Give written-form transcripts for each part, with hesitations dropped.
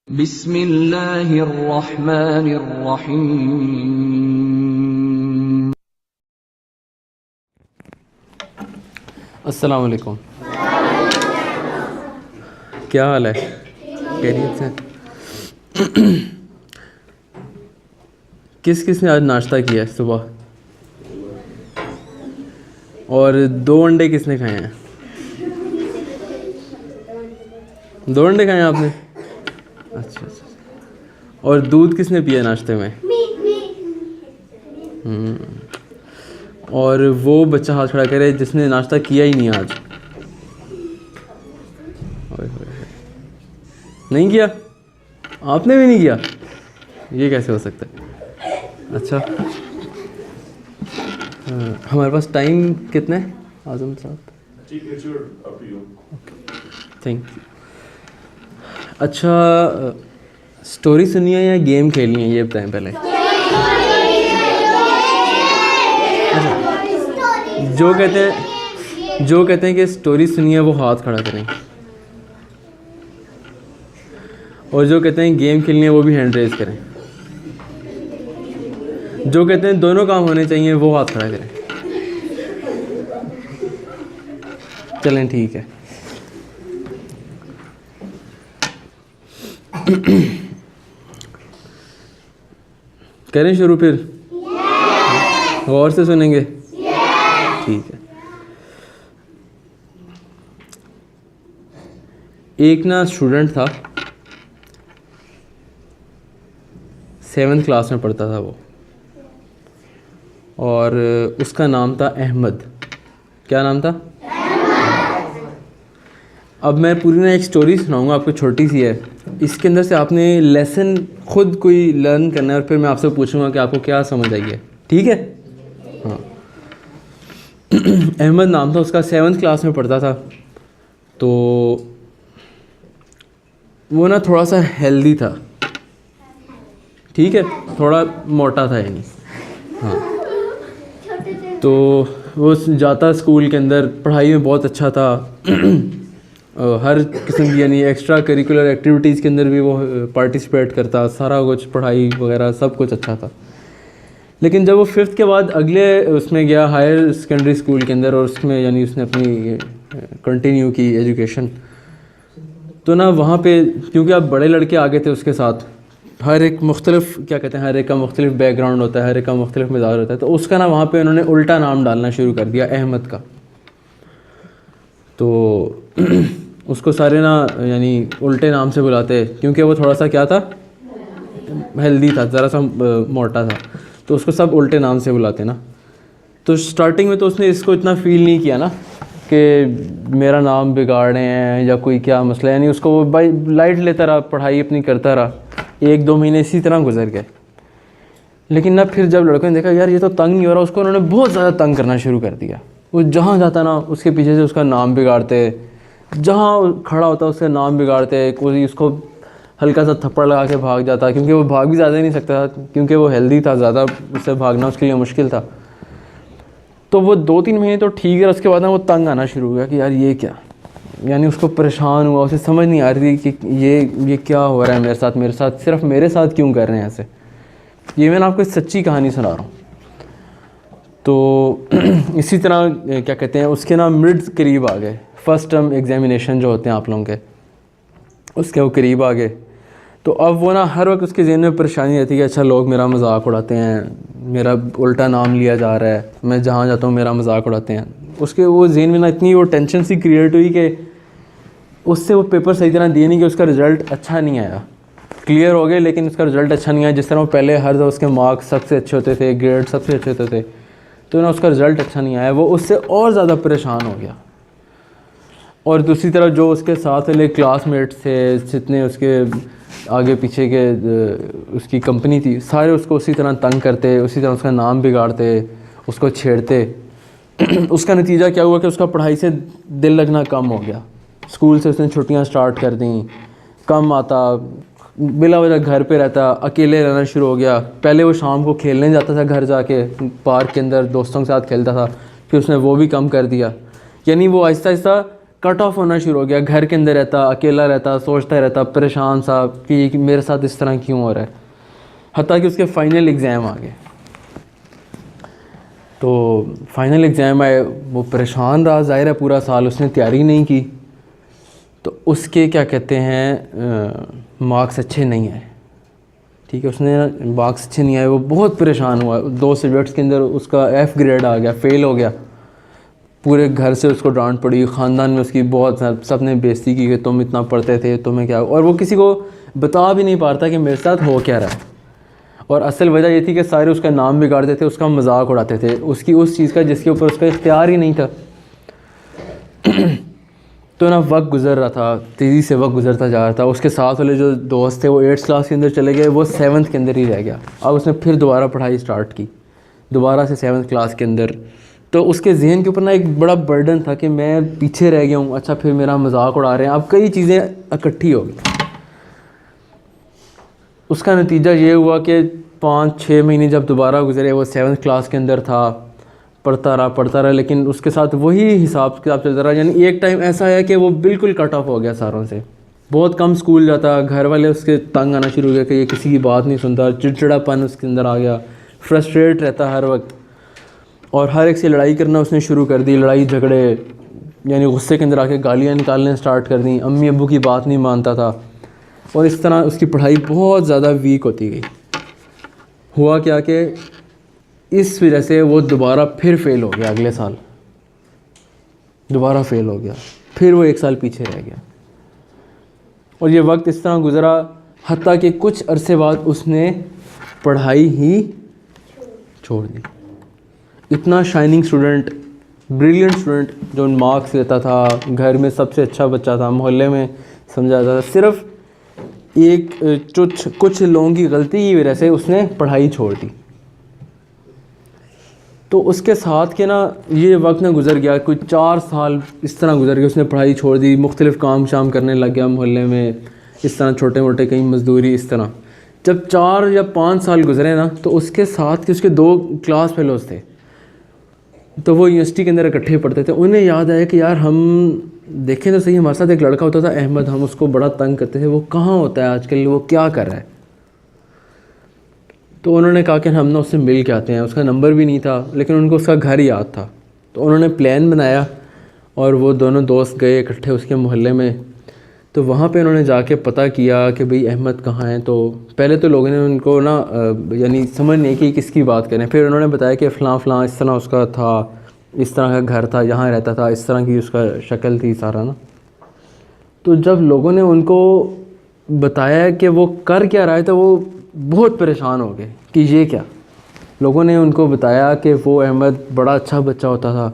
बिस्मिल्लाहिर्रहमानिर्रहीम। अस्सलाम वालेकुम। क्या हाल है? खैरियत से? किसने आज नाश्ता किया है सुबह? और 2 अंडे किसने खाए हैं? 2 अंडे खाए हैं आपने? अच्छा। और दूध किसने पिया नाश्ते में? और वो बच्चा हाथ खड़ा करे जिसने नाश्ता किया ही नहीं आज। नहीं किया? आपने भी नहीं किया? ये कैसे हो सकता है? अच्छा, हमारे पास टाइम कितना है आज़म साहब? Thank you. अच्छा, स्टोरी सुनी है या गेम खेली है, ये बताएं पहले। अच्छा, जो कहते हैं कि स्टोरी सुनी है वो हाथ खड़ा करें, और जो कहते हैं गेम खेलनी है वो भी हैंड रेज करें। जो कहते हैं दोनों काम होने चाहिए वो हाथ खड़ा करें। चलें, ठीक है। करें शुरू फिर? गौर से सुनेंगे? ठीक है। एक ना स्टूडेंट था, 7th क्लास में पढ़ता था वो, और उसका नाम था अहमद। क्या नाम था? अब मैं पूरी ना एक स्टोरी सुनाऊंगा आपको, छोटी सी है। इसके अंदर से आपने लेसन खुद कोई लर्न करना है, और फिर मैं आपसे पूछूंगा कि आपको क्या समझ आई है, ठीक है? हाँ। अहमद नाम था उसका, 7th क्लास में पढ़ता था। तो वो ना थोड़ा सा हेल्दी था, ठीक है, थोड़ा मोटा था यानी। हाँ, तो वो जाता स्कूल के अंदर, पढ़ाई में बहुत अच्छा था। हर किस्म की यानी एक्स्ट्रा करिकुलर एक्टिविटीज़ के अंदर भी वो पार्टिसिपेट करता, सारा कुछ पढ़ाई वगैरह सब कुछ अच्छा था। लेकिन जब वो 5th के बाद अगले उसमें गया हायर सेकेंडरी स्कूल के अंदर, और उसमें यानी उसने अपनी कंटिन्यू की एजुकेशन, तो ना वहाँ पे क्योंकि अब बड़े लड़के आ गए थे उसके साथ, हर एक मुख्तलिफ, क्या कहते हैं, हर एक का मुख्तलिफ बैकग्राउंड होता है, हर एक का मुख्तलिफ मिजाज होता है, तो उसका ना वहाँ पे उन्होंने उल्टा नाम डालना शुरू कर दिया, अहमद का। तो उसको सारे ना यानी उल्टे नाम से बुलाते, क्योंकि वो थोड़ा सा क्या था, हेल्दी था, ज़रा सा मोटा था, तो उसको सब उल्टे नाम से बुलाते ना। तो स्टार्टिंग में तो उसने इसको इतना फ़ील नहीं किया ना कि मेरा नाम बिगाड़ रहे हैं या कोई क्या मसला, यानी उसको वो भाई लाइट लेता रहा, पढ़ाई अपनी करता रहा। 1-2 महीने इसी तरह गुजर गए। लेकिन ना फिर जब लड़कों ने देखा यार ये तो तंग नहीं हो रहा, उसको उन्होंने बहुत ज़्यादा तंग करना शुरू कर दिया। वो जहाँ जाता ना उसके पीछे से उसका नाम बिगाड़ते, जहाँ खड़ा होता उसका नाम बिगाड़ते, कोई उसको हल्का सा थप्पड़ लगा के भाग जाता, क्योंकि वो भाग भी ज़्यादा नहीं सकता था, क्योंकि वो हेल्दी था, ज़्यादा उससे भागना उसके लिए मुश्किल था। तो वो 2-3 महीने तो ठीक है, उसके बाद ना वो तंग आना शुरू हो गया कि यार ये क्या, यानी उसको परेशान हुआ, उसे समझ नहीं आ रही थी कि ये क्या हो रहा है मेरे साथ सिर्फ मेरे साथ क्यों कर रहे हैं ऐसे। ये मैं आपको सच्ची कहानी सुना रहा हूँ। तो इसी तरह क्या कहते हैं, उसके ना मिड्स करीब आ गए, फर्स्ट टर्म एग्जामिनेशन जो होते हैं आप लोगों के, उसके वो करीब आ गए। तो अब वो ना हर वक्त उसके ज़हन में परेशानी रहती है कि अच्छा लोग मेरा मजाक उड़ाते हैं, मेरा उल्टा नाम लिया जा रहा है, मैं जहाँ जाता हूँ मेरा मजाक उड़ाते हैं। उसके वो ज़हन में ना इतनी वो टेंशन सी क्रिएट हुई कि उससे वो पेपर सही तरह दिए नहीं, कि उसका रिज़ल्ट अच्छा नहीं आया। क्लियर हो गए लेकिन उसका रिज़ल्ट अच्छा नहीं आया। जिस तरह वो पहले हर दफ़ा उसके मार्क्स सबसे अच्छे होते थे, ग्रेड सबसे अच्छे होते थे, तो ना उसका रिज़ल्ट अच्छा नहीं आया। वो उससे और ज़्यादा परेशान हो गया। और दूसरी तरफ जो उसके साथ वाले क्लासमेट्स थे, जितने उसके आगे पीछे के उसकी कंपनी थी, सारे उसको उसी तरह तंग करते, उसी तरह उसका नाम बिगाड़ते, उसको छेड़ते। उसका नतीजा क्या हुआ कि उसका पढ़ाई से दिल लगना कम हो गया। स्कूल से उसने छुट्टियां स्टार्ट कर दी, कम आता, बिला वजह घर पे रहता, अकेले रहना शुरू हो गया। पहले वो शाम को खेलने जाता था, घर जाके पार्क के अंदर दोस्तों के साथ खेलता था, फिर उसने वो भी कम कर दिया। यानी वो आहिस्ता आहिस्ता कट ऑफ होना शुरू हो गया। घर के अंदर रहता, अकेला रहता, सोचता रहता, परेशान सा कि मेरे साथ इस तरह क्यों हो रहा है। हत्ता कि उसके फ़ाइनल एग्ज़ाम आ गए। तो फाइनल एग्ज़ाम आए, वो परेशान रहा, ज़ाहिर है पूरा साल उसने तैयारी नहीं की, तो उसके क्या कहते हैं मार्क्स अच्छे नहीं आए। ठीक है, उसने मार्क्स अच्छे नहीं आए, वो बहुत परेशान हुआ। 2 सब्जेक्ट्स के अंदर उसका F ग्रेड आ गया, फ़ेल हो गया। पूरे घर से उसको डांट पड़ी, ख़ानदान में उसकी बहुत सब ने बेइज्जती की कि तुम इतना पढ़ते थे, तुम्हें क्या। और वो किसी को बता भी नहीं पाता कि मेरे साथ हो क्या रहा है। और असल वजह ये थी कि सारे उसका नाम बिगाड़ते थे, उसका मजाक उड़ाते थे, उसकी उस चीज़ का जिसके ऊपर उसका इख्तियार ही नहीं था। तो ना वक्त गुजर रहा था, तेज़ी से वक्त गुजरता जा रहा था। उसके साथ वाले जो दोस्त थे वो 8th क्लास के अंदर चले गए, वो 7th के अंदर ही रह गया। अब उसने फिर दोबारा पढ़ाई स्टार्ट की, दोबारा से 7th क्लास के अंदर। तो उसके जहन के ऊपर ना एक बड़ा बर्डन था कि मैं पीछे रह गया हूँ, अच्छा फिर मेरा मजाक उड़ा रहे हैं। अब कई चीज़ें इकट्ठी हो गई। उसका नतीजा ये हुआ कि 5-6 महीने जब दोबारा गुजरे, वो 7th क्लास के अंदर था, पढ़ता रहा, लेकिन उसके साथ वही हिसाब किताब चलता रहा। यानी एक टाइम ऐसा आया कि वो बिल्कुल कट ऑफ हो गया सारों से, बहुत कम स्कूल जाता, घर वाले उसके तंग आना शुरू हो गया कि ये किसी की बात नहीं सुनता, चिड़चिड़ापन उसके अंदर आ गया, फ्रस्ट्रेट रहता हर वक्त, और हर एक से लड़ाई करना उसने शुरू कर दी, लड़ाई झगड़े, यानी गुस्से के अंदर आके गालियाँ निकालने स्टार्ट कर दी, अम्मी अब्बू की बात नहीं मानता था। और इस तरह उसकी पढ़ाई बहुत ज़्यादा वीक होती गई। हुआ क्या कि इस वजह से वो दोबारा फिर फ़ेल हो गया, अगले साल दोबारा फ़ेल हो गया, फिर वो 1 साल पीछे रह गया। और ये वक्त इस तरह गुज़रा, हत्ता कि कुछ अरसे बाद उसने पढ़ाई ही छोड़ दी। इतना शाइनिंग स्टूडेंट, ब्रिलियंट स्टूडेंट, जो मार्क्स लेता था, घर में सबसे अच्छा बच्चा था, मोहल्ले में समझा जाता था, सिर्फ कुछ लोगों की गलती की वजह से उसने पढ़ाई छोड़ दी। तो उसके साथ के ना ये वक्त ना गुज़र गया, कोई 4 साल इस तरह गुज़र गया, उसने पढ़ाई छोड़ दी, मुख्तलिफ़ काम शाम करने लग गया मोहल्ले में, इस तरह छोटे मोटे कहीं मज़दूरी इस तरह। जब 4 या 5 साल गुज़रे ना, तो उसके साथ के उसके 2 क्लास फेलोज़ थे, तो वो यूनिवर्सिटी के अंदर इकट्ठे पढ़ते थे। उन्हें याद आया कि यार हम देखें तो सही, हमारे साथ एक लड़का होता था अहमद, हम उसको बड़ा तंग करते थे, वो कहाँ होता है आजकल, वो क्या कर रहा है। तो उन्होंने कहा कि हम ना उससे मिल के आते हैं। उसका नंबर भी नहीं था, लेकिन उनको उसका घर याद था। तो उन्होंने प्लान बनाया और वो दोनों दोस्त गए इकट्ठे उसके मोहल्ले में। तो वहाँ पे उन्होंने जाके पता किया कि भाई अहमद कहाँ है। तो पहले तो लोगों ने उनको ना यानी समझ नहीं की किसकी बात करें। फिर उन्होंने बताया कि फ़लाँ इस तरह उसका था, इस तरह का घर था, यहाँ रहता था, इस तरह की उसका शक्ल थी सारा ना। तो जब लोगों ने उनको बताया कि वो कर क्या रहा है, तो वो बहुत परेशान हो गए कि ये क्या। लोगों ने उनको बताया कि वो अहमद बड़ा अच्छा बच्चा होता था,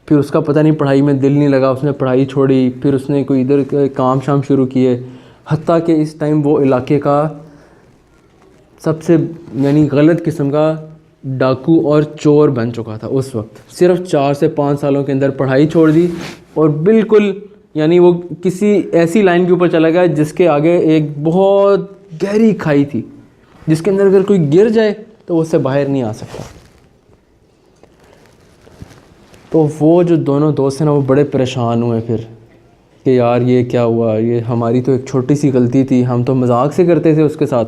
फिर उसका पता नहीं पढ़ाई में दिल नहीं लगा, उसने पढ़ाई छोड़ी, फिर उसने कोई इधर काम शाम शुरू किए, हत्ता कि इस टाइम वो इलाके का सबसे यानी गलत किस्म का डाकू और चोर बन चुका था उस वक्त। सिर्फ 4 से 5 सालों के अंदर पढ़ाई छोड़ दी और बिल्कुल यानी वो किसी ऐसी लाइन के ऊपर चला गया जिसके आगे एक बहुत गहरी खाई थी, जिसके अंदर अगर कोई गिर जाए तो उससे बाहर नहीं आ सकता। तो वो जो दोनों दोस्त हैं ना, वो बड़े परेशान हुए फिर कि यार ये क्या हुआ, ये हमारी तो एक छोटी सी गलती थी, हम तो मजाक से करते थे उसके साथ,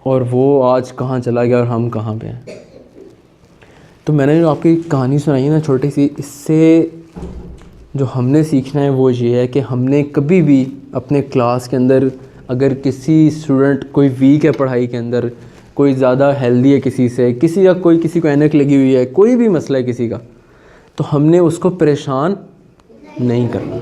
और वो आज कहाँ चला गया और हम कहाँ पे हैं। तो मैंने जो आपकी कहानी सुनाई है ना छोटी सी, इससे जो हमने सीखना है वो ये है कि हमने कभी भी अपने क्लास के अंदर अगर किसी स्टूडेंट कोई वीक है पढ़ाई के अंदर, कोई ज़्यादा हेल्दी है किसी से, किसी को ऐनक लगी हुई है, कोई भी मसला है किसी का, तो हमने उसको परेशान नहीं करना,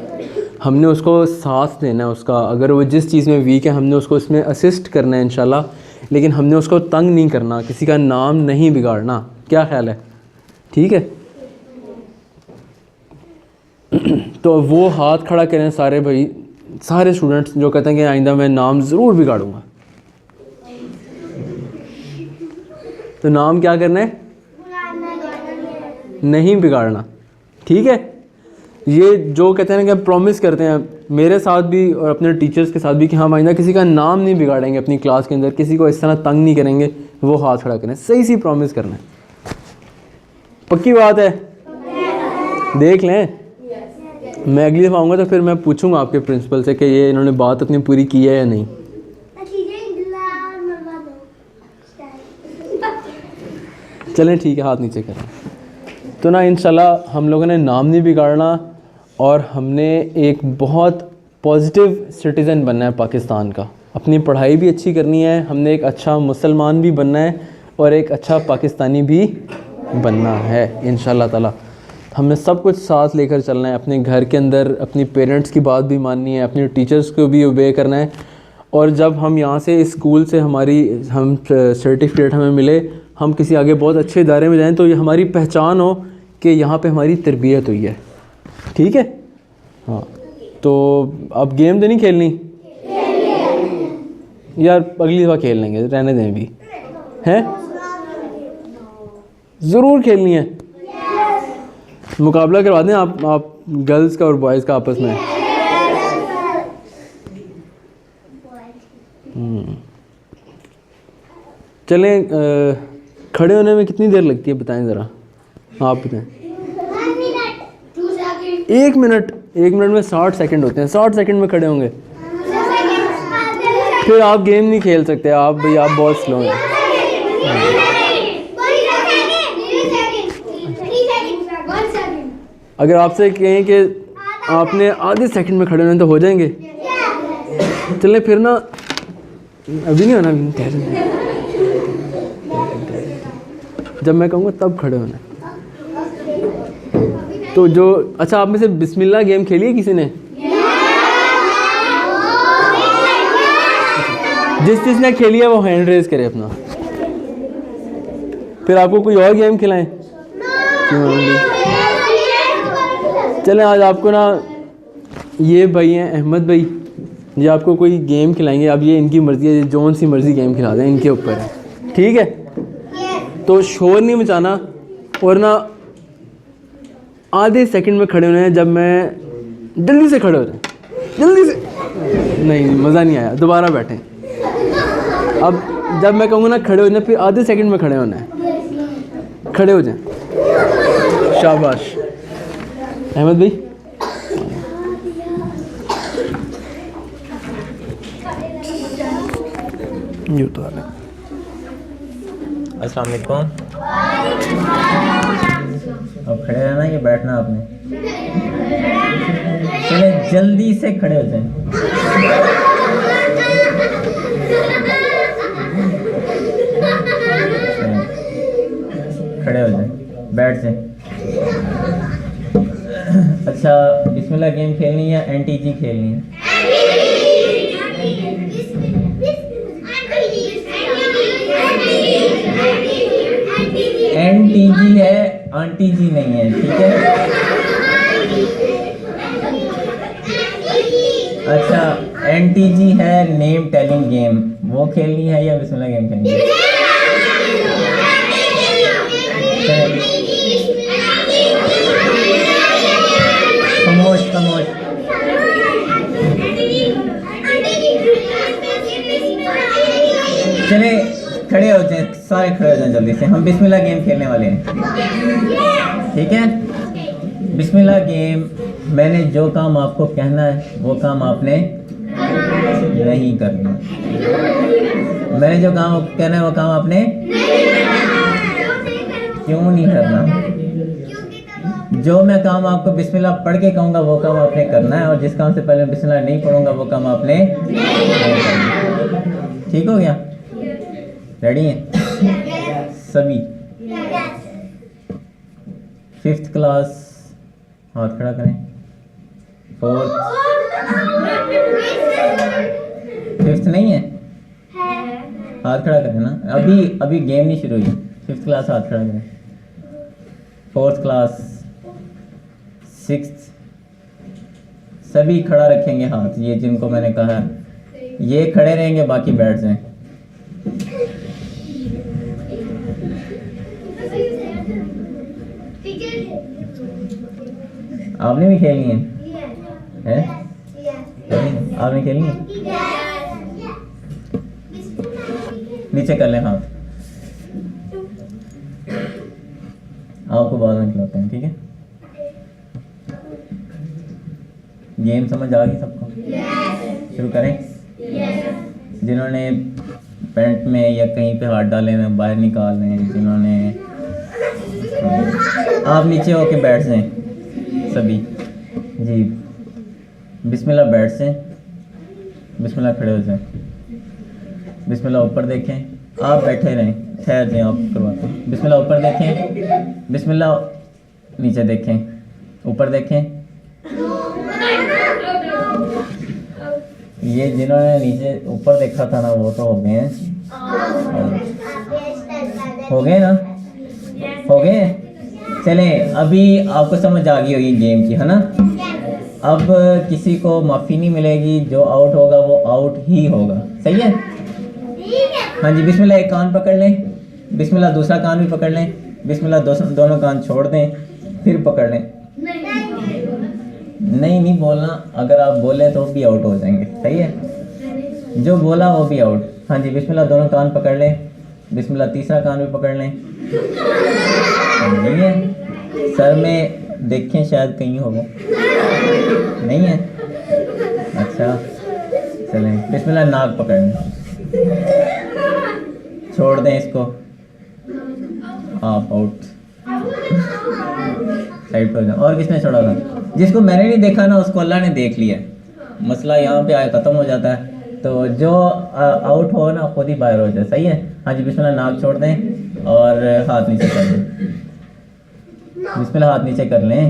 हमने उसको साथ देना है उसका। अगर वो जिस चीज़ में वीक है हमने उसको इसमें असिस्ट करना है इंशाल्लाह, लेकिन हमने उसको तंग नहीं करना, किसी का नाम नहीं बिगाड़ना। क्या ख्याल है? ठीक है। तो वो हाथ खड़ा करें सारे भाई, सारे स्टूडेंट्स जो कहते हैं कि आइंदा मैं नाम ज़रूर बिगाड़ूंगा। तो नाम क्या करना है? नहीं बिगाड़ना। ठीक है। ये जो कहते हैं ना कि प्रॉमिस करते हैं मेरे साथ भी और अपने टीचर्स के साथ भी कि हम आइंदा किसी का नाम नहीं बिगाड़ेंगे अपनी क्लास के अंदर, किसी को इस तरह तंग नहीं करेंगे, वो हाथ खड़ा करें। सही सी प्रॉमिस करना है। पक्की बात है? देख लें। मैं अगली दफ़ा आऊँगा तो फिर मैं पूछूंगा आपके प्रिंसिपल से कि ये इन्होंने बात अपनी पूरी की है या नहीं। चलें ठीक है, हाथ नीचे करें। तो ना इंशाल्लाह हम लोगों ने नाम नहीं बिगाड़ना और हमने एक बहुत पॉजिटिव सिटीज़न बनना है पाकिस्तान का। अपनी पढ़ाई भी अच्छी करनी है, हमने एक अच्छा मुसलमान भी बनना है और एक अच्छा पाकिस्तानी भी बनना है इंशाल्लाह ताला। हमें सब कुछ साथ लेकर चलना है। अपने घर के अंदर अपनी पेरेंट्स की बात भी माननी है, अपने टीचर्स को भी ओबे करना है। और जब हम यहाँ से इस स्कूल से हम सर्टिफिकेट हमें मिले, हम किसी आगे बहुत अच्छे इदारे में जाएं तो ये हमारी पहचान हो कि यहाँ पे हमारी तरबियत हुई है। ठीक है, हाँ। तो अब गेम तो नहीं खेलनी यार, अगली दफ़ा खेल लेंगे, रहने दें भी हैं। ज़रूर खेलनी है। मुकाबला करवा दें आप गर्ल्स का और बॉयज़ का आपस में। चलें, खड़े होने में कितनी देर लगती है बताएं ज़रा, आप बताएं। 1 मिनट। 1 मिनट में 60 सेकंड होते हैं। 60 सेकंड में खड़े होंगे, फिर आप गेम नहीं खेल सकते। आप भाई आप बहुत स्लो हैं। अगर आपसे कहें कि आपने आधे सेकंड में खड़े होने तो हो जाएंगे। चलें फिर ना, अभी नहीं होना, जब मैं कहूँगा तब खड़े होना। तो जो अच्छा, आप में से बिस्मिल्लाह गेम खेली है किसी ने? जिसने खेली है वो हैंड रेज करे अपना। फिर आपको कोई और गेम खिलाएं? चलें, आज आपको ना ये भाई हैं अहमद भाई, ये आपको कोई गेम खिलाएंगे। अब ये इनकी मर्ज़ी है, जौन सी मर्ज़ी गेम खिला दें, इनके ऊपर है। ठीक है, तो शोर नहीं मचाना और ना आधे सेकंड में खड़े होने हैं। जब मैं जल्दी से खड़े हो जाए, जल्दी से। नहीं, मज़ा नहीं आया, दोबारा बैठें। अब जब मैं कहूँगा ना खड़े हो जाए, फिर आधे सेकंड में खड़े होना है। खड़े हो जाएं। शाबाश अहमद भाई। यूँ तो अस्सलाम वालेकुम। अब खड़े रहना या बैठना आपने? चले जल्दी से खड़े हो जाएं। खड़े हो जाएं, बैठ जाएं। अच्छा, बिस्मिल्लाह गेम खेलनी है एनटीजी खेलनी है? एनटीजी है, आंटी जी नहीं है। ठीक है, अच्छा एनटीजी है नेम टेलिंग गेम, वो खेलनी है या बिस्मिल्लाह गेम खेलनी है? खामोश खामोश। चले खड़े हो जाए, सारे खड़े हो जाएं जल्दी से। हम बिस्मिल्लाह गेम खेलने वाले हैं। ठीक है, बिस्मिल्लाह गेम। मैंने जो काम आपको कहना है वो काम आपने नहीं करना। मैंने जो काम कहना है वो काम आपने क्यों नहीं करना? जो मैं काम आपको बिस्मिल्लाह पढ़ के कहूँगा वो काम आपने करना है, और जिस काम से पहले बिस्मिल्लाह नहीं पढ़ूंगा वो काम आपने नहीं करना। ठीक हो गया? रेडी हैं सभी? 5th क्लास हाथ खड़ा करें। 4th 5th नहीं है, हाथ खड़ा करें ना। अभी गेम नहीं शुरू हुई। 5th क्लास हाथ खड़ा करें। 4th क्लास, 6th, सभी खड़ा रखेंगे हाथ। ये जिनको मैंने कहा ये खड़े रहेंगे, बाकी बैठ जाएं। आपने भी खेलनी है? आपने खेलनी है? नीचे कर लें हाथ, आपको बाद में खिलाते हैं। ठीक है, गेम समझ आ गई सबको? शुरू करें? जिन्होंने पैंट में या कहीं पे हाथ डाले हैं बाहर निकाल लें, जिन्होंने आप नीचे होके बैठ जाएं सभी जी। बिस्मिल्लाह बैठ जाएं, बिस्मिल्लाह खड़े हो जाएं, बिस्मिल्लाह ऊपर देखें, आप बैठे रहें, ठहर जाएं, आप करवाते हैं। बिस्मिल्लाह ऊपर देखें, बिस्मिल्लाह नीचे देखें, ऊपर देखें। ये जिन्होंने नीचे ऊपर देखा था ना वो तो हो गए हैं, हो गए ना, हो गए। चलें, अभी आपको समझ आ गई होगी गेम की, है ना? अब किसी को माफ़ी नहीं मिलेगी, जो आउट होगा वो आउट ही होगा, सही है? हाँ जी। बिस्मिल्लाह एक कान पकड़ लें, बिस्मिल्लाह दूसरा कान भी पकड़ लें, बिस्मिल्लाह दोनों कान छोड़ दें, फिर पकड़ लें। नहीं बोलना, अगर आप बोले तो भी आउट हो जाएंगे, सही है? जो बोला वो भी आउट। हाँ जी। बिस्मिल्लाह दोनों कान पकड़ लें, बिस्मिल्लाह तीसरा कान भी पकड़ लें। नहीं है, सर में देखें शायद कहीं होगा, नहीं है? अच्छा चलें, बिस्मिल्लाह नाक पकड़ लें, छोड़ दें इसको, आप आउट, साइड पर जाओ। और किसने छोड़ा था? जिसको मैंने नहीं देखा ना उसको अल्लाह ने देख लिया, मसला यहाँ पे आया ख़त्म हो जाता है। तो जो आउट हो ना खुद ही बाहर हो जाए, सही है? हाँ जी। बिस्मिल्लाह नाक छोड़ दें और हाथ नीचे कर दें, बिस्मिल्लाह हाथ नीचे कर लें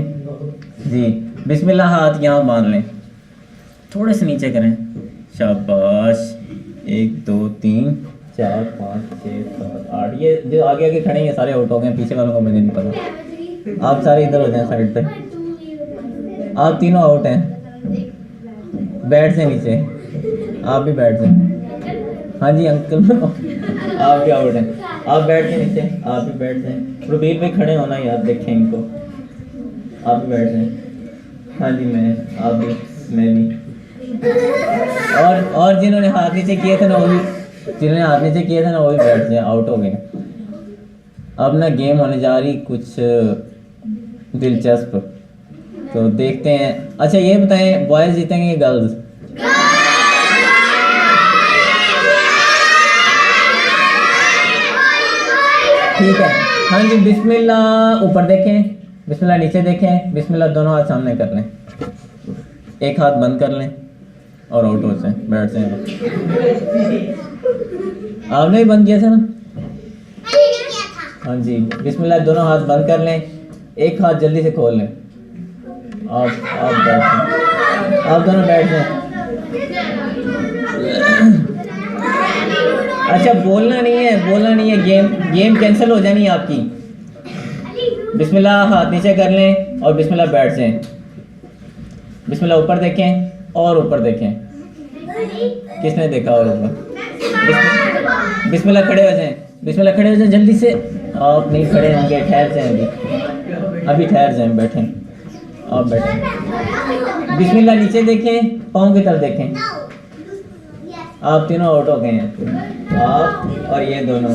जी। बिस्मिल्लाह हाथ यहाँ बांध लें, थोड़े से नीचे करें, शाबाश। 1 2 3 4 5 6 7 8। ये जो आगे आगे खड़े हैं सारे आउट हो गए, पीछे वालों को मुझे नहीं पता। आप सारे इधर हो जाएं साइड पे, आप तीनों आउट हैं। बैठ से नीचे, आप भी बैठ जाएं। हाँ जी अंकल आप भी आउट हैं, आप बैठ के नीचे, आप भी बैठ जाएं। रुबीर भी खड़े होना यार, देखें इनको, आप भी बैठ जाएं। हाँ जी मैं, आप भी, मैं भी। और जिन्होंने हाथ नीचे किए थे ना वो भी, जिन्होंने हाथ नीचे किए थे ना वो भी बैठ जाएं, आउट हो गए। अब ना गेम होने जा रही कुछ दिलचस्प, तो देखते हैं। अच्छा ये बताएं, बॉयज़ जीतेंगे या गर्ल्स? ठीक है। हाँ जी। बिस्मिल्लाह ऊपर देखें, बिस्मिल्लाह नीचे देखें, बिस्मिल्लाह दोनों हाथ सामने कर लें, एक हाथ बंद कर लें और आउट हो जाए, बैठ जाए। आपने भी बंद किया था ना? हाँ जी। बिस्मिल्लाह दोनों हाथ बंद कर लें, एक हाथ जल्दी से खोल लें। आप बैठ जाएं, आप दोनों बैठ जाएं। अच्छा बोलना नहीं है, गेम कैंसिल हो जानी है आपकी। बिस्मिल्लाह हाथ नीचे कर लें और बिस्मिल्लाह बैठ जाएं। बिस्मिल्लाह ऊपर देखें और ऊपर देखें, किसने देखा? और ऊपर। बिस्मिल्लाह खड़े हो जाएं, बिस्मिल्लाह खड़े हो जाएं जल्दी से। आप नहीं खड़े होंगे, ठहर जाएं, अभी ठहर जाएं, बैठें, आप बैठें। बिस्मिल्लाह नीचे देखें, पाँव की तरफ देखें। आप तीनों आउट हो गए हैं, आप और ये दोनों।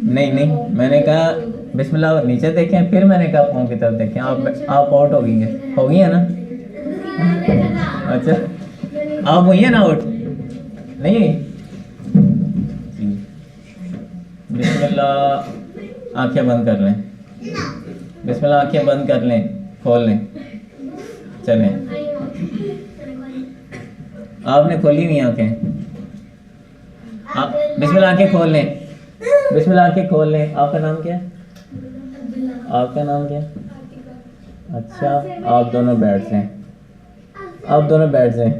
नहीं मैंने कहा बिस्मिल्लाह नीचे देखें, फिर मैंने कहा पाँव की तरफ देखें। आप आउट हो गई है ना? अच्छा आप हुई है ना आउट? नहीं। बिस्मिल्लाह आंखें बंद कर लें, बिस्मिल्लाह आंखें बंद कर लें, खोल लें, चलें। आपने खोली नहीं आंखें, बिस्मिल्लाह आंखें खोल लें, बिस्मिल्लाह आंखें खोल लें। आपका नाम क्या है? आपका नाम क्या है? अच्छा आप दोनों बैठ जाएं, आप दोनों बैठ जाएं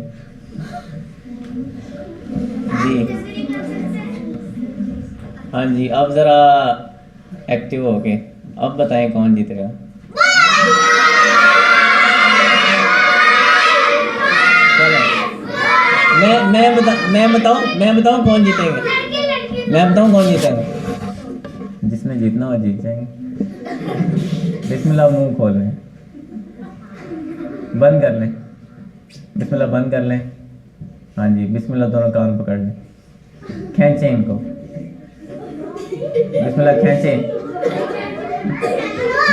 जी। हाँ जी अब ज़रा एक्टिव हो गए, अब बताएं कौन जीतेगा? मैं बताऊं कौन जीतेगा? मैं बताऊं कौन जीतेगा? जिसने जीतना हो जीत जाएंगे। बिस्मिल्लाह मुंह खोल लें, बंद कर लें, बिस्मिल्लाह बंद कर लें। हाँ जी बिस्मिल्लाह दोनों कान पकड़ लें, खींचें इनको, बिस्मिल्लाह खींचें,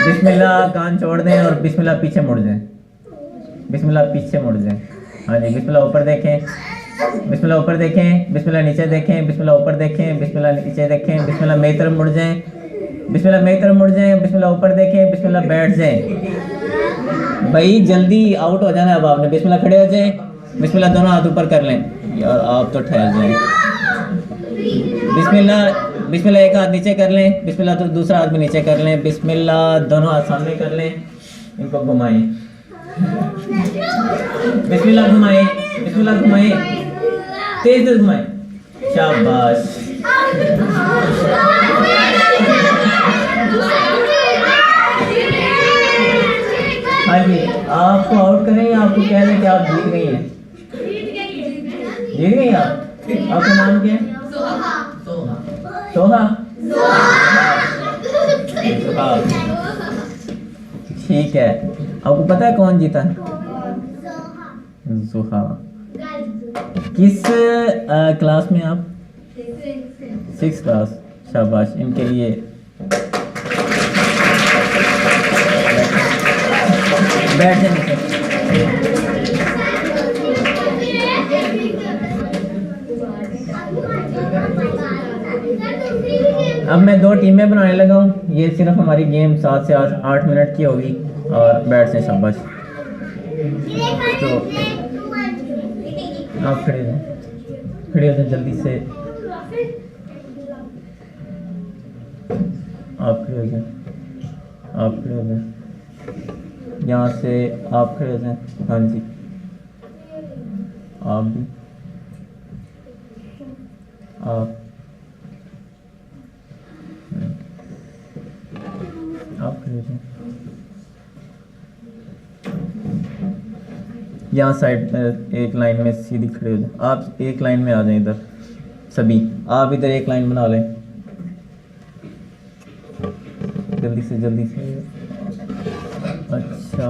बिस्मिल्लाह कान छोड़ दें और बिस्मिल्लाह पीछे मुड़ जाएं। बिस्मिल्लाह पीछे मुड़ जाएं। हाँ जी, बिस्मिल्लाह ऊपर देखें, बिस्मिल्लाह ऊपर देखें, बिस्मिल्लाह नीचे देखें, बिस्मिल्लाह ऊपर देखें, बिस्मिल्लाह नीचे देखें, बिस्मिल्लाह मेरी तरफ मुड़ जाएं, बिस्मिल्लाह मेरी तरफ मुड़ जाएं, बिस्मिल्लाह ऊपर देखें, बिस्मिल्लाह बैठ जाएं। भाई जल्दी आउट हो जाना है अब आपने। बिस्मिल्लाह खड़े हो जाएं, बिस्मिल्लाह दोनों हाथ ऊपर कर लें। यार आप तो ठहर जाएं। बिस्मिल्लाह, बिस्मिल्लाह एक हाथ नीचे कर लें, बिस्मिल्लाह तो दूसरा हाथ भी नीचे कर लें, बिस्मिल्लाह दोनों हाथ सामने कर लें, इनको घुमाएं, बिस्मिल्लाह घुमाएं, बिस्मिल्लाह घुमाएं, तेज तेज घुमाएं, शाबाश। हाँ जी, आपको आउट करें या आपको कह दें कि आप जीत गई हैं? जीत गई आप? आपका नाम क्या है? सोहा। ठीक है, आपको पता है कौन जीता है? जोहा। किस क्लास में आप? 6th class. शाबाश, इनके लिए बैठ जाए। अब मैं 2 टीमें बनाने लगा हूँ। ये सिर्फ हमारी गेम 7 से 8 मिनट की होगी और बैठ से शाबाश। तो आप खड़े हो जाए जल्दी से। आप खड़े हो जाए, आप खड़े हो जाए, यहाँ से आप खड़े हो जाए। हाँ जी, आप भी, आप खड़े हो जाए। यहाँ साइड एक लाइन में सीधी खड़े हो जाए। आप एक लाइन में आ जाएं इधर सभी। आप इधर एक लाइन बना लें जल्दी से जल्दी से। अच्छा,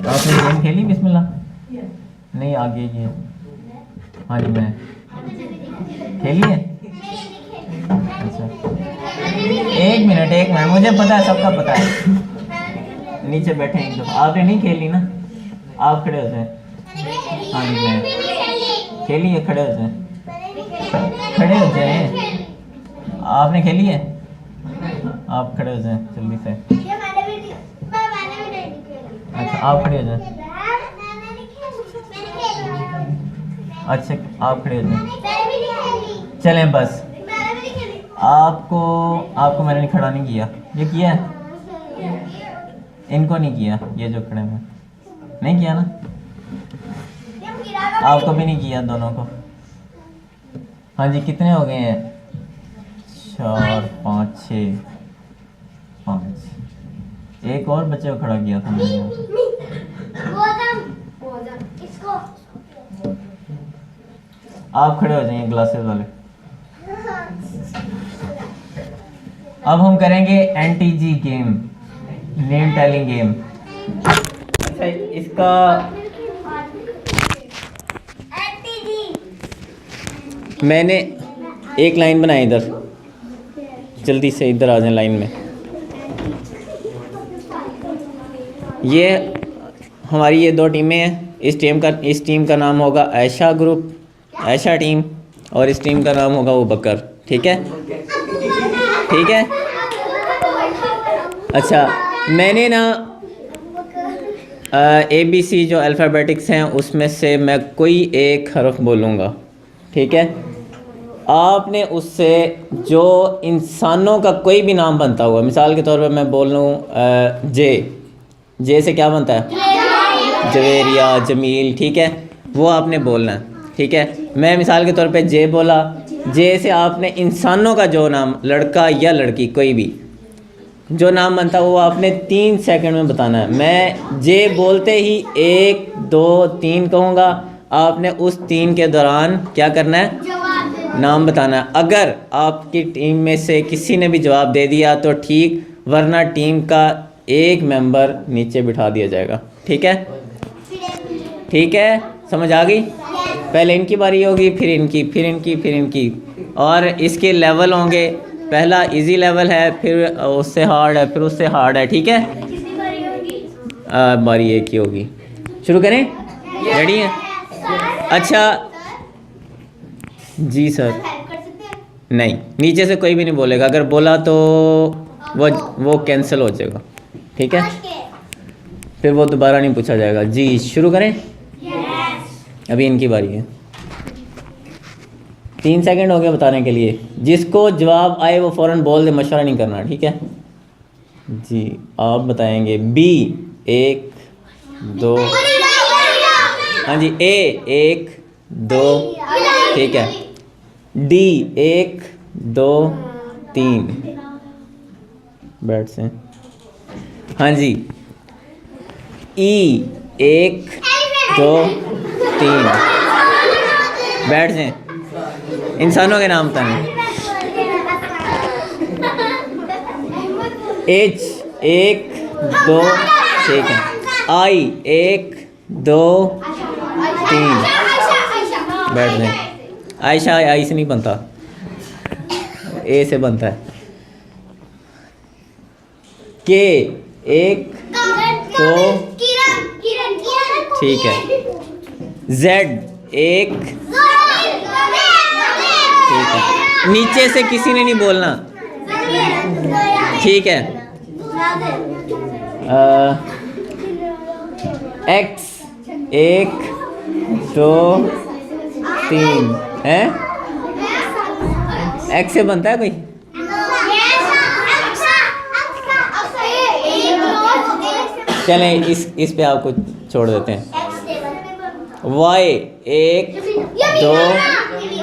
आपने गेम खेली बिस्मिल्लाह? नहीं, आगे ये। हाँ जी, मैं खेली है। अच्छा, एक मिनट, मुझे पता है, सबका पता है। नीचे बैठे एक दो। आपने नहीं खेली ना? आप खड़े हो जाए। हाँ जी, मैं खेली है। खड़े हो जाए, खड़े हो जाए। आपने खेली है? आप खड़े हो जाए जल्दी से। अच्छा, आप खड़े हो जाए। अच्छा, आप खड़े हो जाए। चलें बस। आपको मैंने खड़ा नहीं किया। ये किया है? इनको नहीं किया, ये जो खड़े हैं नहीं किया ना? आपको भी नहीं किया, दोनों को। हाँ जी, कितने हो गए हैं? 4 5 6 5। एक और बच्चे को खड़ा किया था मैंने। आप खड़े हो जाइए ग्लासेस वाले। अब हम करेंगे NTG game, name telling game. अच्छा, इसका मैंने एक लाइन बनाई इधर, जल्दी से इधर आ जाए लाइन में। ये हमारी ये 2 टीमें हैं। इस टीम का नाम होगा ऐशा ग्रुप, ऐशा टीम, और इस टीम का नाम होगा वो बकर। ठीक है, ठीक है। अच्छा, मैंने ना ABC जो अल्फ़ाबेटिक्स हैं उसमें से मैं कोई एक हर्फ बोलूँगा। ठीक है, आपने उससे जो इंसानों का कोई भी नाम बनता हुआ, मिसाल के तौर पे मैं बोल लूँ जे से क्या बनता है? जवेरिया, जमील। ठीक है, वो आपने बोलना है। ठीक है, मैं मिसाल के तौर पे जे बोला। जे से आपने इंसानों का जो नाम, लड़का या लड़की कोई भी जो नाम बनता है वो आपने 3 सेकंड में बताना है। मैं जे बोलते ही 1 2 3 कहूँगा, आपने उस 3 के दौरान क्या करना है? नाम बताना है। अगर आपकी टीम में से किसी ने भी जवाब दे दिया तो ठीक, वरना टीम का एक मेंबर नीचे बिठा दिया जाएगा। ठीक है, ठीक है, समझ आ गई? पहले इनकी बारी होगी, फिर इनकी, फिर इनकी, फिर इनकी, और इसके लेवल होंगे पहला इजी लेवल है, फिर उससे हार्ड है, फिर उससे हार्ड है, ठीक है। कितनी बारी होगी? बारी एक ही होगी। शुरू करें? रेडी हैं? अच्छा जी सर। हेल्प कर सकते हैं? नहीं, नीचे से कोई भी नहीं बोलेगा, अगर बोला तो वो कैंसिल हो जाएगा, ठीक है। फिर वो दोबारा नहीं पूछा जाएगा। जी शुरू करें? अभी इनकी बारी है। 3 सेकंड हो गए बताने के लिए। जिसको जवाब आए वो फ़ौरन बोल दे, मशवरा नहीं करना, ठीक है। जी आप बताएंगे बी 1 2, हाँ जी, ए 1 2, ठीक है। डी 1 2 3, बैठ से। हाँ जी, ई 1 2 3, बैठ से। इंसानों के नाम बताने। एच 1 2, ठीक है। आई 1 2 3, बैठ जाए। आयशा आई से नहीं बनता, ए से बनता है। के 1 2, ठीक है। जेड 1, ठीक है। नीचे से किसी ने नहीं बोलना, ठीक है। एक्स 1 2 3 है। एक्स से बनता है कोई? चलें इस पे आपको छोड़ देते हैं। वाई 1 2,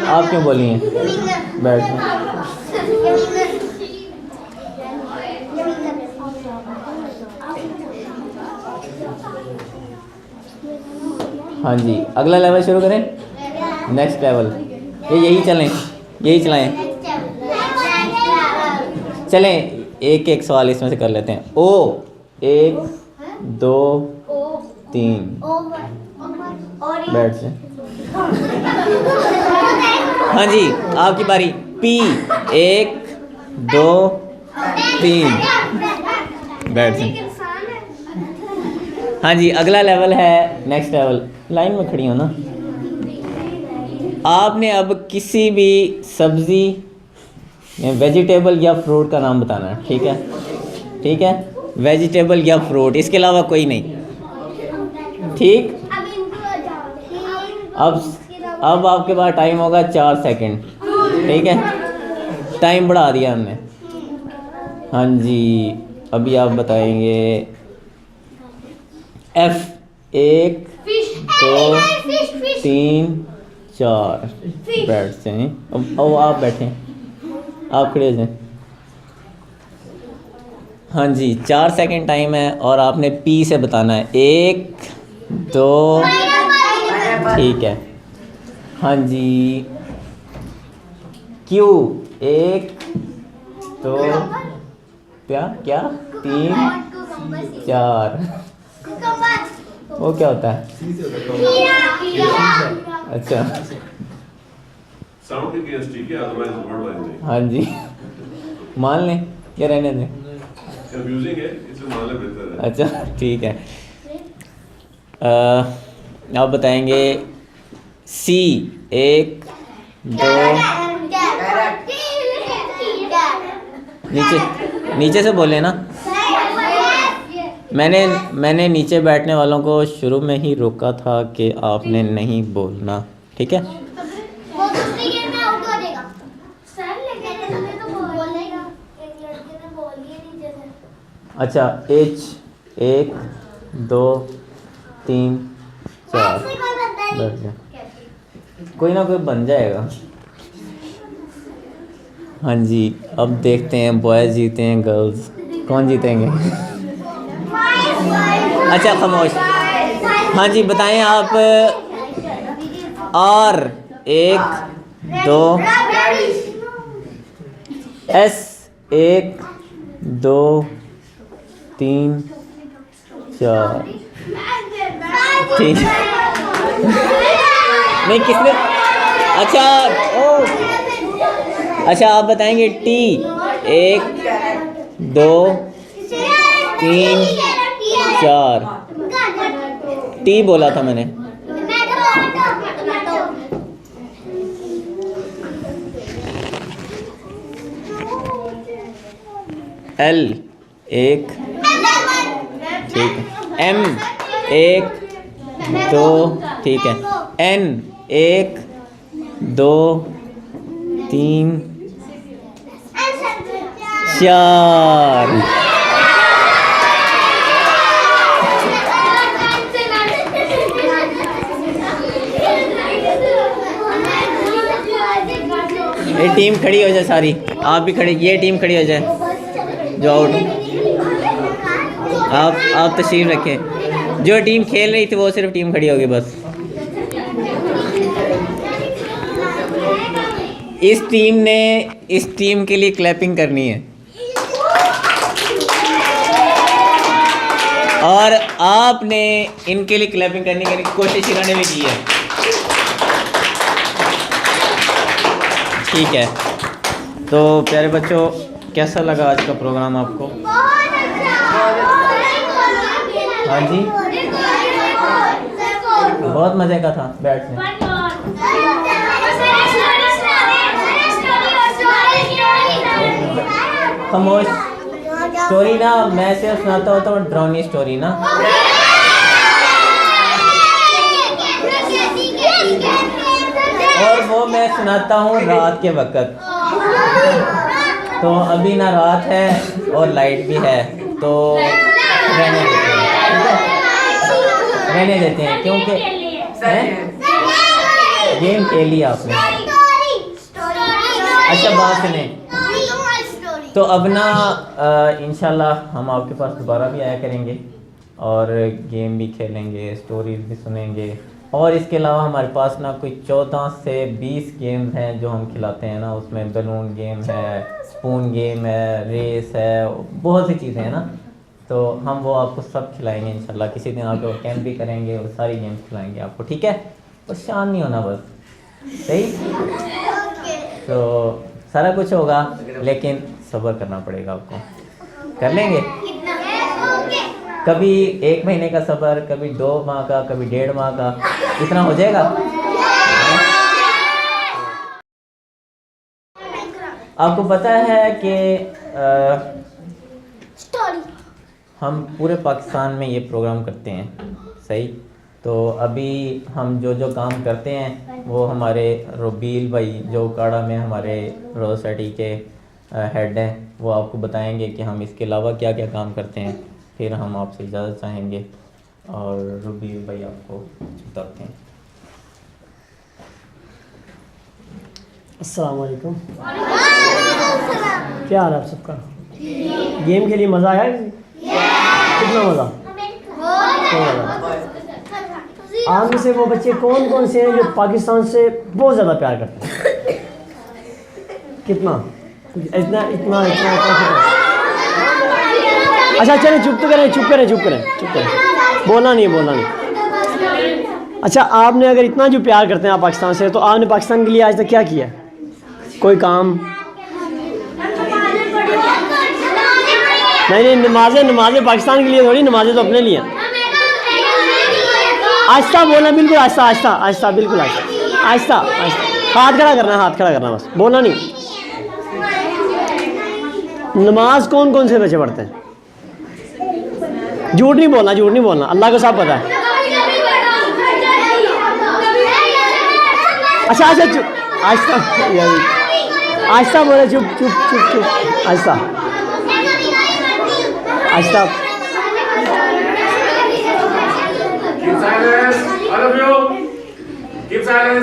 आप क्यों बोली हैं? बैठ। हाँ जी, अगला लेवल शुरू करें। नेक्स्ट लेवल यही चलाएं। चलें एक एक सवाल इसमें से कर लेते हैं। ओ 1 2 3, बैठ से। हाँ जी आपकी बारी। पी 1 2 3, बैठ से। हाँ जी अगला लेवल है नेक्स्ट लेवल। लाइन में खड़ी हो ना। आपने अब किसी भी सब्जी वेजिटेबल या फ्रूट का नाम बताना है, ठीक है। ठीक है, वेजिटेबल या फ्रूट, इसके अलावा कोई नहीं, ठीक। अब आपके पास टाइम होगा 4 सेकंड, ठीक है। टाइम बढ़ा दिया हमने। हाँ जी अभी आप बताएंगे। F 1 2 3 4, बैठ से। अब आप बैठें, आप खड़े हो जाएं। हाँ जी 4 सेकंड टाइम है और आपने P से बताना है। 1 2, ठीक है। हाँ जी Q 1 2, क्या 3 4, वो क्या होता है? अच्छा साउंड की ठीक है, अदरवाइज वर्ड वाइज नहीं। हाँ जी मान लें या रहने दें? कंफ्यूजिंग है, इसलिए मान ले बेहतर है। अच्छा ठीक है। आप बताएंगे C 1 2, नीचे से बोले ना। मैंने नीचे बैठने वालों को शुरू में ही रोका था कि आपने नहीं बोलना, ठीक है। अच्छा H 1 2 3 4, बैठ जा। कोई ना कोई बन जाएगा। हाँ जी अब देखते हैं बॉयज़ जीते हैं गर्ल्स, कौन जीतेंगे? अच्छा खामोश। हाँ जी बताएं आप। R 1 2, S 1 2 3 4, ठीक। नहीं किसने? अच्छा आप बताएंगे T 1 2 3 4 टी बोला था मैंने। L 1 ठीक है, M 1 2 ठीक है, N 1 2 3 4 ये टीम खड़ी हो जाए सारी, आप भी खड़ी, ये टीम खड़ी हो जाए जो आउट हो। आप तशरीफ रखें। जो टीम खेल रही थी वो सिर्फ टीम खड़ी होगी बस। इस टीम के लिए क्लैपिंग करनी है और आपने इनके लिए क्लैपिंग करने की कोशिश इन्होंने भी की है। ठीक है, तो प्यारे बच्चों, कैसा लगा आज का प्रोग्राम आपको? हाँ जी, बहुत मज़े का था बैठने। खामोश, स्टोरी ना मैं सिर्फ सुनाता हूँ तो ड्राउनी स्टोरी ना। और वो मैं सुनाता हूँ रात के वक्त। तो अभी ना रात है और लाइट भी है, तो रहने देते हैं, ठीक है? रहने देते हैं क्योंकि गेम खेल लिया आपने। अच्छा बात सुने, तो अब ना इंशाल्लाह हम आपके पास दोबारा भी आया करेंगे और गेम भी खेलेंगे, स्टोरीज भी सुनेंगे। और इसके अलावा हमारे पास ना कोई 14 से 20 गेम्स हैं जो हम खिलाते हैं ना। उसमें बलून गेम है, स्पून गेम है, रेस है, बहुत सी चीज़ें हैं ना। तो हम वो आपको सब खिलाएंगे इंशाल्लाह। किसी दिन आपको कैंप भी करेंगे और सारी गेम्स खिलाएंगे आपको, ठीक है? परेशान नहीं होना बस, सही? तो सारा कुछ होगा लेकिन सब्र करना पड़ेगा आपको। कर लेंगे? कभी 1 महीने का सब्र, कभी 2 माह का, कभी 1.5 माह का, इतना हो जाएगा। आपको पता है कि हम पूरे पाकिस्तान में ये प्रोग्राम करते हैं, सही? तो अभी हम जो जो काम करते हैं वो हमारे रुबील भाई जो काड़ा में हमारे रोज़ सोसाइटी के हेड हैं, वो आपको बताएंगे कि हम इसके अलावा क्या क्या काम करते हैं। फिर हम आपसे इजाज़त चाहेंगे और रुबील भाई आपको बताते हैं। अस्सलाम वालेकुम। क्या हाल है आप सबका? गेम के लिए मज़ा आया? कितना मज़ा? आप में से वो बच्चे कौन कौन से हैं जो पाकिस्तान से बहुत ज़्यादा प्यार करते हैं? कितना? इतना इतना इतना इतना? अच्छा चलें, चुप करें, बोलना नहीं। अच्छा, आपने अगर इतना जो प्यार करते हैं आप पाकिस्तान से, तो आपने पाकिस्तान के लिए आज तक क्या किया? कोई काम? नहीं, नमाजें पाकिस्तान के लिए थोड़ी, नमाजें तो अपने लिए। आहिस्ता बोलना, बिल्कुल आहिस्ता, बिल्कुल आहिस्ता। हाथ खड़ा करना बस, बोलना नहीं। नमाज कौन कौन से बच्चे पढ़ते हैं? झूठ नहीं बोलना, अल्लाह को सब पता है। अच्छा चुप, आहिस्ता बोले, चुप, आहिस्ता।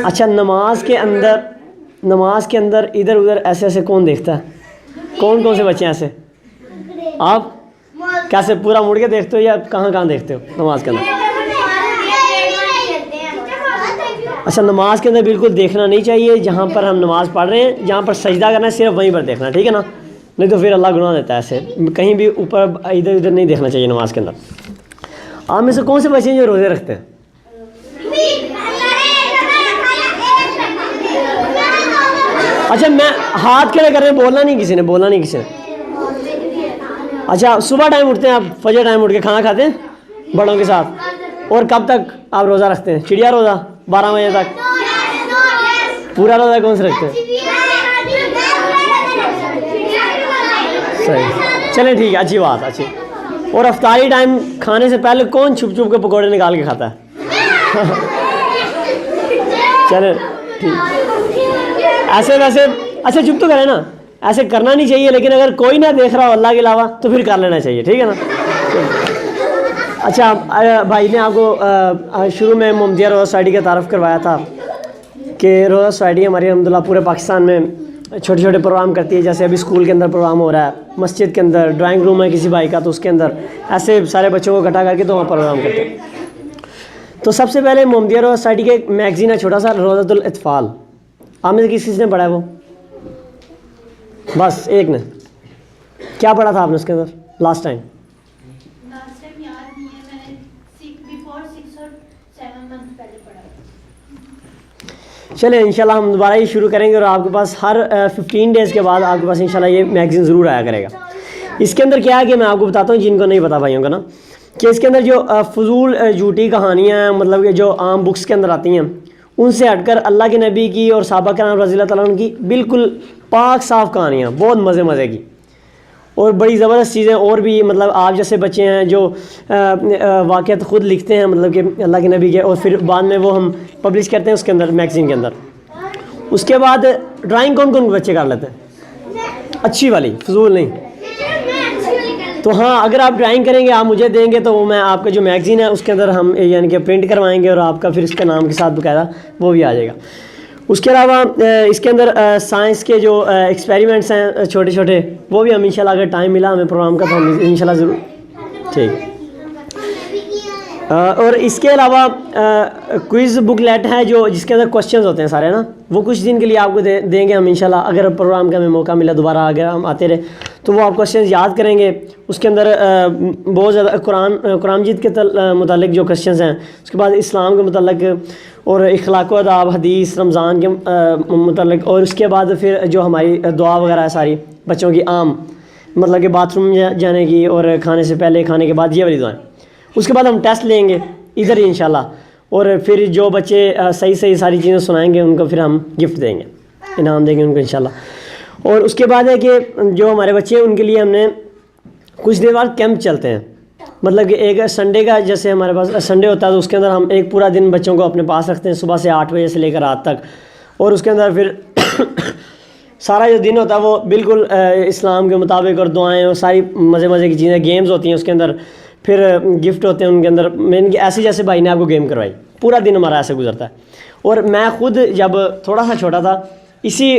अच्छा, नमाज के अंदर इधर उधर ऐसे कौन देखता है? कौन से बच्चे हैं ऐसे? आप कैसे पूरा मुड़ के देखते हो या कहाँ देखते हो नमाज के अंदर? अच्छा, नमाज के अंदर बिल्कुल देखना नहीं चाहिए। जहाँ पर हम नमाज पढ़ रहे हैं, जहाँ पर सजदा करना है, सिर्फ वहीं पर देखना, ठीक है ना? नहीं तो फिर अल्लाह गुनाह देता है। ऐसे कहीं भी ऊपर इधर उधर नहीं देखना चाहिए नमाज के अंदर। आप में से कौन से बच्चे हैं जो रोज़े रखते हैं? अच्छा, मैं हाथ खड़े कर रहे हैं, बोलना नहीं किसी ने। अच्छा, सुबह टाइम उठते हैं आप, फजर टाइम उठ के खाना खाते हैं बड़ों के साथ? और कब तक आप रोज़ा रखते हैं? चिड़िया रोज़ा 12 बजे तक? पूरा रोज़ा कौन से रखते हैं? सही, चलें ठीक है, अच्छी बात, अच्छी। और अफ्तारी टाइम खाने से पहले कौन छुप छुप के पकौड़े निकाल के खाता है? चले ठीक। ऐसे वैसे अच्छा चुप तो करें ना, ऐसे करना नहीं चाहिए, लेकिन अगर कोई ना देख रहा हो अल्लाह के अलावा तो फिर कर लेना चाहिए, ठीक है ना? अच्छा, भाई ने आपको शुरू में मोहम्मदिया रोज़ा सोसाइटी का तारफ़ करवाया था कि रोज़ा सोसाइटी हमारी अल्हम्दुलिल्लाह पूरे पाकिस्तान में छोटे छोटे प्रोग्राम करती है। जैसे अभी स्कूल के अंदर प्रोग्राम हो रहा है, मस्जिद के अंदर ड्राइंग रूम है किसी भाई का, तो उसके अंदर ऐसे सारे बच्चों को इकट्ठा करके तो वहाँ प्रोग्राम करते हैं। तो सबसे पहले मोहम्मदिया रोज़ा सोसाइटी का एक मैगज़ीन है छोटा सा, रोज़ातुल इत्फ़ाल। आप में से किसने पढ़ा है वो? बस एक ने। क्या पढ़ा था आपने उसके अंदर लास्ट टाइम? याद नहीं है, मैंने बिफोर 6 और 7 मंथ पहले पढ़ा। चलिए इंशाल्लाह हम दोबारा ही शुरू करेंगे और आपके पास हर 15 डेज़ के बाद आपके पास इंशाल्लाह ये मैगज़ीन ज़रूर आया करेगा। इसके अंदर क्या है कि मैं आपको बताता हूँ जिनको नहीं पता भाइयों का ना, कि इसके अंदर जो फजूल झूठी कहानियाँ हैं, मतलब कि जो आम बुक्स के अंदर आती हैं, उनसे हटकर अल्लाह के नबी की और सहाबा कराम रज़ी अल्लाह तआला अन्हुम की बिल्कुल पाक साफ़ कहानियाँ, बहुत मज़े मज़े की और बड़ी ज़बरदस्त चीज़ें। और भी मतलब आप जैसे बच्चे हैं जो वाक़यात ख़ुद लिखते हैं, मतलब कि अल्लाह के नबी के, और फिर बाद में वो हम पब्लिश करते हैं उसके अंदर मैगज़ीन के अंदर। उसके बाद ड्राइंग कौन कौन बच्चे कर लेते हैं? अच्छी वाली, फजूल नहीं। तो हाँ, अगर आप ड्राइंग करेंगे आप मुझे देंगे तो मैं आपका जो मैगज़ीन है उसके अंदर हम यानी कि प्रिंट करवाएंगे और आपका फिर इसके नाम के साथ बकायदा वो भी आ जाएगा। उसके अलावा इसके अंदर साइंस के जो एक्सपेरिमेंट्स हैं छोटे छोटे, वो भी हम इंशाल्लाह अगर टाइम मिला हमें प्रोग्राम का तो हम इंशाल्लाह ज़रूर, ठीक। और इसके अलावा क्विज़ बुकलेट है जो जिसके अंदर क्वेश्चंस होते हैं सारे ना, वो कुछ दिन के लिए आपको देंगे हम इंशाल्लाह। अगर प्रोग्राम का हमें मौका मिला दोबारा अगर हम आते रहे तो वो आप क्वेश्चंस याद करेंगे। उसके अंदर बहुत ज़्यादा कुरान मजीद के मुतालिक जो क्वेश्चंस हैं, उसके बाद इस्लाम के मुतालिक और इखलाक व आदाब, हदीस, रमज़ान के मुतालिक, और उसके बाद फिर जो हमारी दुआ वगैरह है सारी बच्चों की आम, मतलब कि बाथरूम जाने की और खाने से पहले खाने के बाद, ये वाली दुआएँ। उसके बाद हम टेस्ट लेंगे इधर ही इंशाल्लाह, और फिर जो बच्चे सही सही सारी चीज़ें सुनाएंगे उनको फिर हम गिफ्ट देंगे, इनाम देंगे उनको इंशाल्लाह। और उसके बाद है कि जो हमारे बच्चे हैं उनके लिए हमने कुछ देर बाद कैंप चलते हैं, मतलब कि एक संडे का, जैसे हमारे पास संडे होता है तो उसके अंदर हम एक पूरा दिन बच्चों को अपने पास रखते हैं, सुबह से 8 बजे से लेकर रात तक। और उसके अंदर फिर सारा जो दिन होता है वो बिल्कुल इस्लाम के मुताबिक, और दुआएँ और सारी मज़े मज़े की चीज़ें, गेम्स होती हैं उसके अंदर, फिर गिफ्ट होते हैं उनके अंदर। मैंने ऐसे जैसे भाई ने आपको गेम करवाई, पूरा दिन हमारा ऐसे गुजरता है। और मैं ख़ुद जब थोड़ा सा छोटा था, इसी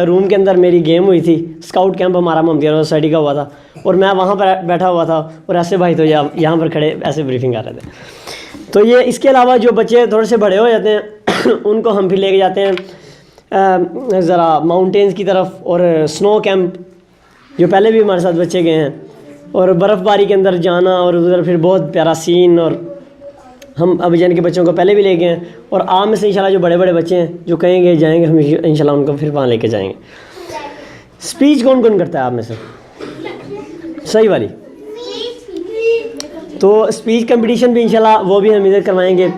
रूम के अंदर मेरी गेम हुई थी, स्काउट कैंप हमारा मोहम्मदिया रोज़ा सोसाइटी का हुआ था, और मैं वहाँ पर बैठा हुआ था और ऐसे भाई तो यहाँ पर खड़े ऐसे ब्रीफिंग कर रहे थे। तो ये इसके अलावा जो बच्चे थोड़े से बड़े हो जाते हैं उनको हम फिर लेके जाते हैं ज़रा माउंटेन्स की तरफ, और स्नो कैंप जो पहले भी हमारे साथ बच्चे गए हैं, और बर्फ़बारी के अंदर जाना, और उधर फिर बहुत प्यारा सीन। और हम अभी जान के बच्चों को पहले भी ले गए हैं, और आप में से इंशाल्लाह जो बड़े बड़े बच्चे हैं जो कहेंगे जाएंगे, हम इंशाल्लाह उनको फिर वहाँ लेके जाएंगे। स्पीच कौन कौन करता है आप में से? सही वाली। तो स्पीच कंपटीशन भी इंशाल्लाह वो भी हम इधर करवाएंगे,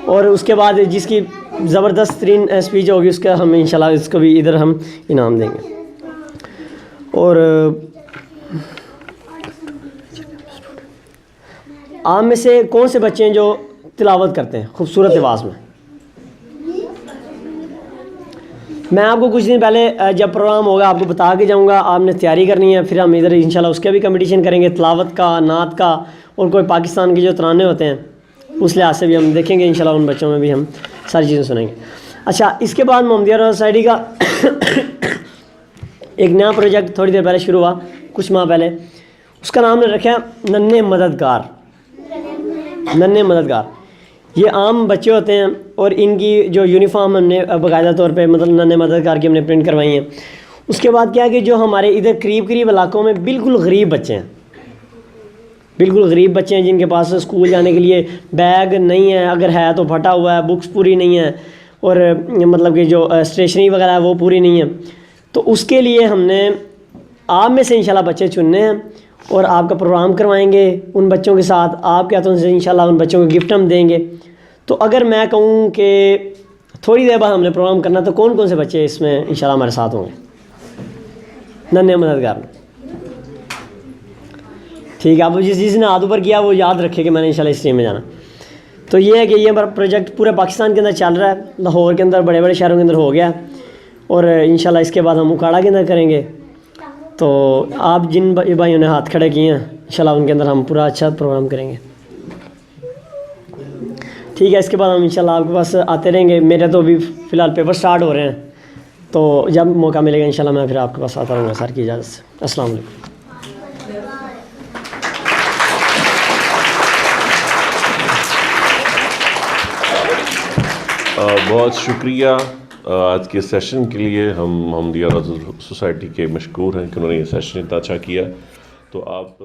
और उसके बाद जिसकी ज़बरदस्त तरीन स्पीच होगी उसका हम इंशाल्लाह इसको भी इधर हम इनाम देंगे। और आप में से कौन से बच्चे हैं जो तिलावत करते हैं खूबसूरत आवाज़ में? मैं आपको कुछ दिन पहले जब प्रोग्राम होगा आपको बता के जाऊंगा, आपने तैयारी करनी है। फिर हम इधर इंशाल्लाह उसका भी कंपटीशन करेंगे, तिलावत का, नात का, और कोई पाकिस्तान के जो तराने होते हैं उस लिहाज से भी हम देखेंगे इंशाल्लाह, उन बच्चों में भी हम सारी चीज़ें सुनेंगे। अच्छा, इसके बाद मोहम्मदिया रोज़ा सोसाइटी का एक नया प्रोजेक्ट थोड़ी देर पहले शुरू हुआ, कुछ माह पहले। उसका नाम ने रखा नन्हे मददगार। नन्हे मददगार ये आम बच्चे होते हैं, और इनकी जो यूनिफॉर्म हमने बाकायदा तौर पे मतलब नन्हे मददगार की हमने प्रिंट करवाई हैं। उसके बाद क्या है कि जो हमारे इधर करीब करीब इलाकों में बिल्कुल गरीब बच्चे हैं, बिल्कुल गरीब बच्चे हैं जिनके पास स्कूल जाने के लिए बैग नहीं है, अगर है तो फटा हुआ है, बुक्स पूरी नहीं है, और मतलब कि जो स्टेशनरी वगैरह है वो पूरी नहीं है। तो उसके लिए हमने आप में से इंशाल्लाह बच्चे चुनने हैं, और आपका प्रोग्राम करवाएंगे उन बच्चों के साथ, आपके हाथों से इंशाल्लाह उन बच्चों को गिफ्ट हम देंगे। तो अगर मैं कहूँ कि थोड़ी देर बाद हमने प्रोग्राम करना, तो कौन कौन से बच्चे इसमें इंशाल्लाह हमारे साथ होंगे? नन्हे मददगार। ठीक है, अब जिसने हाथ ऊपर किया वो याद रखे कि मैंने इंशाल्लाह इस टीम में जाना। तो ये है कि ये हमारा प्रोजेक्ट पूरे पाकिस्तान के अंदर चल रहा है, लाहौर के अंदर, बड़े बड़े शहरों के अंदर हो गया, और इंशाल्लाह इसके बाद हम उकाड़ा के अंदर करेंगे। तो आप जिन भाइयों ने हाथ खड़े किए हैं इंशाल्लाह उनके अंदर हम पूरा अच्छा प्रोग्राम करेंगे। ठीक है, इसके बाद हम इंशाल्लाह आपके पास आते रहेंगे। मेरे तो अभी फ़िलहाल पेपर स्टार्ट हो रहे हैं, तो जब मौका मिलेगा इंशाल्लाह मैं फिर आपके पास आता रहूँगा सर की इजाज़त से। अस्सलाम वालेकुम। बहुत शुक्रिया आज के सेशन के लिए। हम दियारा सोसाइटी के मशकूर हैं कि उन्होंने ये सेशन इतना अच्छा किया। तो आप